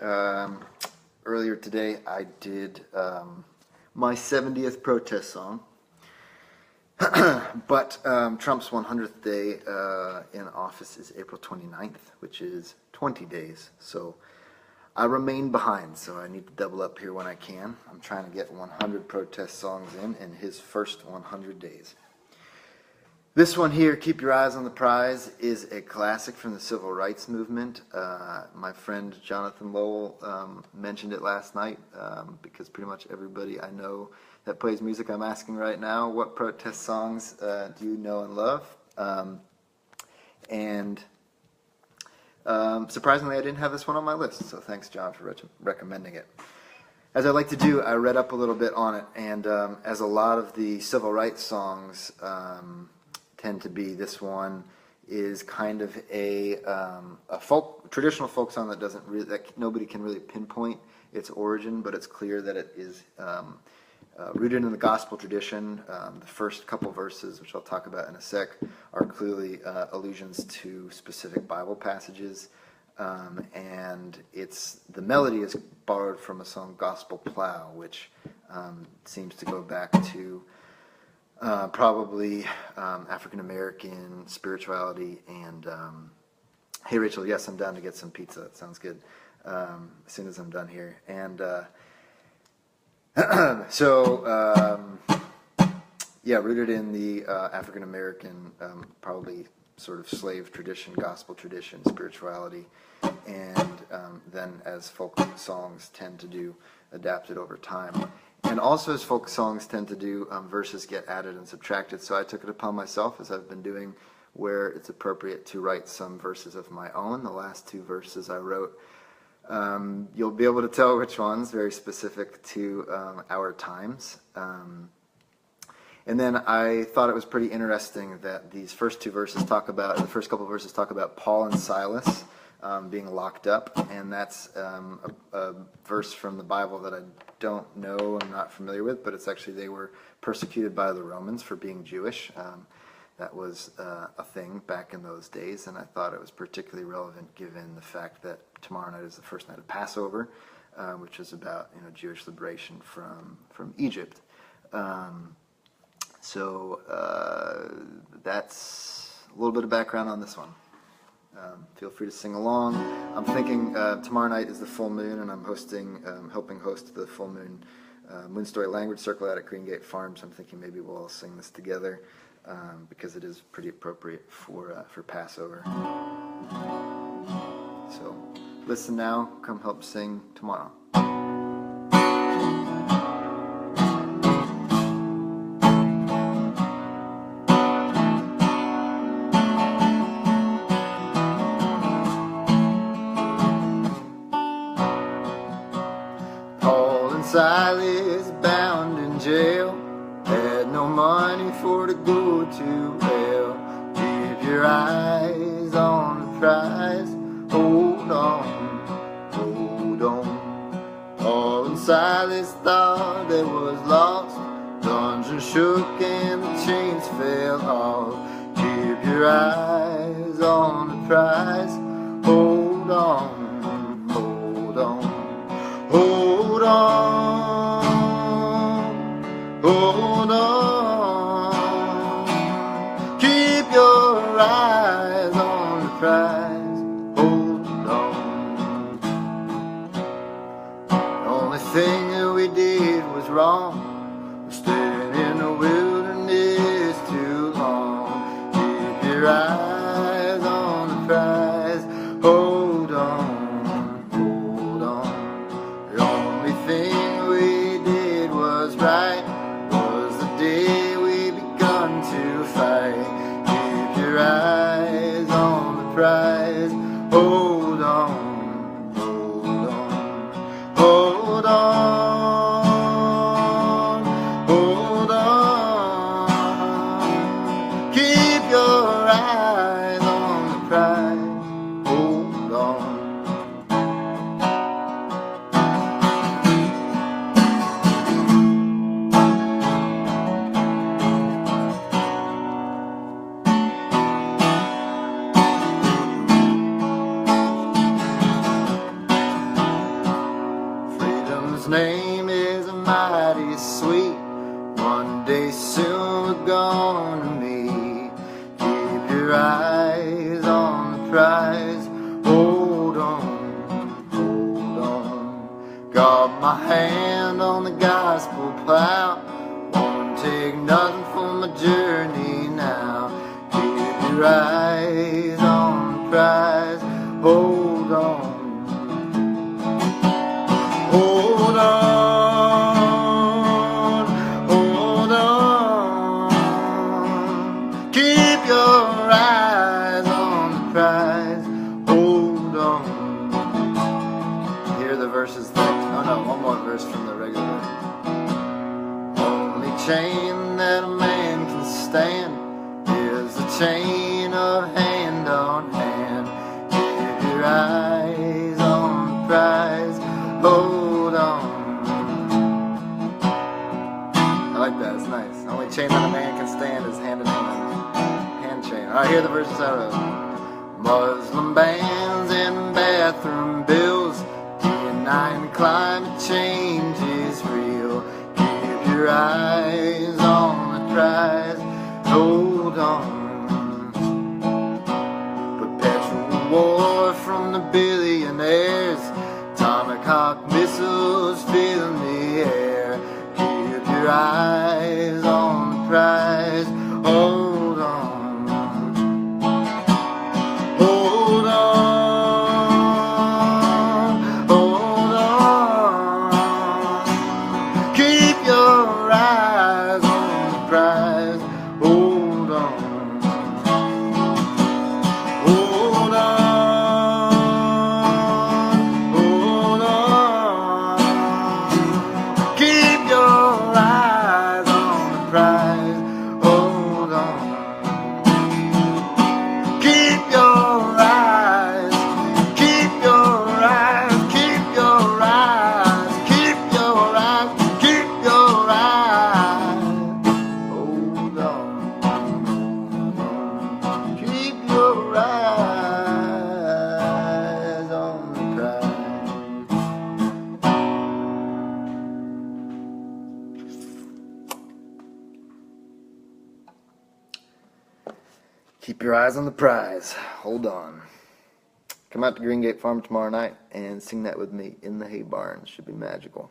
Um, Earlier today, I did my 70th protest song. But Trump's 100th day in office is April 29th, which is 20 days. So I remain behind, so I need to double up here when I can. I'm trying to get 100 protest songs in his first 100 days. This one here, Keep Your Eyes on the Prize, is a classic from the civil rights movement. My friend Jonathan Lowell mentioned it last night because pretty much everybody I know that plays music I'm asking right now, what protest songs do you know and love? Surprisingly, I didn't have this one on my list, so thanks, John, for recommending it. As I like to do, I read up a little bit on it, and as a lot of the civil rights songs tend to be, this one is kind of a traditional folk song that nobody can really pinpoint its origin, but it's clear that it is rooted in the gospel tradition. The first couple verses, which I'll talk about in a sec, are clearly allusions to specific Bible passages, and the melody is borrowed from a song, Gospel Plow, which seems to go back to probably African American spirituality. And hey, Rachel, yes, I'm down to get some pizza. That sounds good. As soon as I'm done here. And rooted in the African American, probably sort of slave tradition, gospel tradition, spirituality, and then, as folk songs tend to do, adapted over time. And also, as folk songs tend to do, verses get added and subtracted. So I took it upon myself, as I've been doing, where it's appropriate to write some verses of my own. The last two verses I wrote, you'll be able to tell which ones, very specific to our times. And then I thought it was pretty interesting that these first two verses the first couple of verses talk about Paul and Silas being locked up, and that's a verse from the Bible that I don't know, I'm not familiar with, but it's actually, they were persecuted by the Romans for being Jewish. That was a thing back in those days, and I thought it was particularly relevant given the fact that tomorrow night is the first night of Passover, which is about Jewish liberation from Egypt. So that's a little bit of background on this one. Feel free to sing along. I'm thinking tomorrow night is the full moon, and I'm helping host the full moon Moon Story Language Circle out at Green Gate Farms. I'm thinking maybe we'll all sing this together because it is pretty appropriate for Passover. So listen now, come help sing tomorrow. Silas bound in jail, had no money for to go to hell. Keep your eyes on the prize, hold on, hold on. Paul and Silas thought they was lost, dungeon shook and the chains fell off. Keep your eyes on the prize, hold on, hold on, hold on. Hold on, keep your eyes on the prize, hold on. The only thing that we did was wrong, we stayed in the wilderness too long. Keep your eyes on the prize, hold on, hold on. The only thing we did was right, day we begun to fight. Keep your eyes on the prize, hold on, hold on, hold on. name is mighty sweet. One day soon we're gonna meet. Keep your eyes on the prize. Hold on, hold on. Got my hand on the gospel plow. Won't take nothing from my journey now. Keep your eyes on the prize. Hold on. Hold on, hold on. Keep your eyes on the prize. Hold on. Hear the verses that, oh no, one more verse from the regular. Only chain that a man can stand is the chain of hand on hand. Keep your eyes on the prize. Hold on. I like that, it's nice. The only chain that a man can stand is hand in hand. Hand chain. Alright, here are the verses I wrote. Muslim bans and bathroom bills, denying climate change is real. Keep your eyes on the prize. Hold on. Perpetual war from the billionaires. Atomic hawk missiles fill the air. Keep your eyes on the prize. Hold on. Hold on. Hold on. Keep your eyes on the prize. Hold on. Hold on. Keep your eyes on the prize. Hold on. Come out to Green Gate Farm tomorrow night and sing that with me in the hay barn. Should be magical.